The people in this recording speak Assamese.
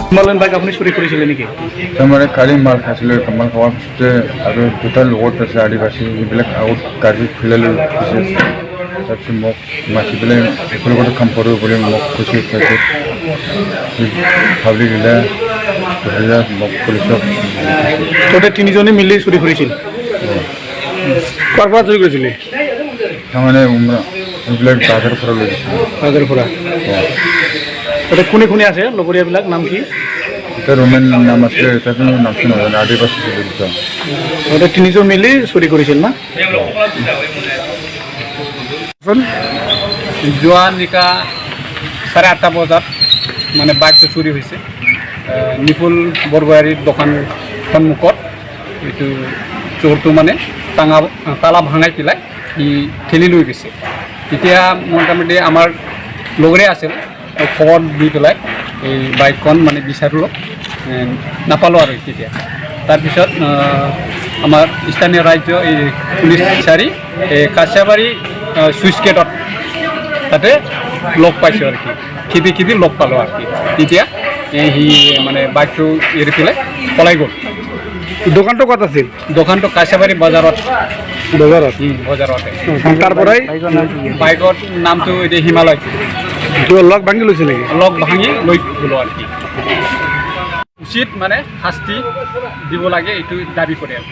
হিমালয়ান বাইক আপুনি চুৰি কৰিছিলে নেকি? তাৰমানে কালি মাল খাইছিলোঁ মাল খোৱাৰ পিছতে আৰু দুটা লগত আছে আদিবাসী এইবিলাক আগত গাড়ী খুলাই লৈ গৈছে তাৰপিছত মোক মাতি পেলাই এইফালে লগত কাম কৰোঁ বুলি মোক কৈছে ভাবি দিলে মোক পুলিচক তহঁতে তিনিজনে মিলি চুৰি কৰিছিল? ক'ৰ পৰা চুৰি কৰিছিলে? তাৰমানে এইবিলাক বাজাৰৰ পৰা লৈ গৈছিলোঁ। বাজাৰৰ পৰা? তহঁতে কোনে কোনে আছে লগৰীয়াবিলাক নাম কি? এটা ৰোমেন নাম আছিলে তাতে নামটো নাজানো আদিবাসী চুৰি দুটা। তহঁতে তিনিজন মিলি চুৰি কৰিছিল না? যোৱা নিশা 8:30 বজাত মানে বাইকটো চুৰি হৈছে নিপুল বৰগোহাঁইৰ দোকান সন্মুখত। এইটো চোৰটো মানে তালা ভাঙাই পেলাই সি ঠেলি লৈ গৈছে। তেতিয়া মোটামুটি আমাৰ লগৰে আছিল খবৰ দি পেলাই এই বাইকখন মানে বিচাৰিলোঁ নাপালোঁ আৰু তেতিয়া। তাৰপিছত আমাৰ স্থানীয় ৰাজ্য এই পুলিচ বিচাৰি এই কাছাবাৰী চুইচ গেটত তাতে লগ পাইছোঁ আৰু খেদি লগ পালোঁ আৰু তেতিয়া সি মানে বাইকটো এৰি পেলাই পলাই গ'ল। দোকানটো ক'ত আছিল? দোকানটো কাছাবাৰী বজাৰত। তাৰ পৰাই বাইকৰ নামটো এতিয়া হিমালয়। লগ ভাঙি লৈছে নেকি? লগ ভাঙি লৈ গ'লো আৰু উচিত মানে শাস্তি দিব লাগে এইটো দাবী কৰে আৰু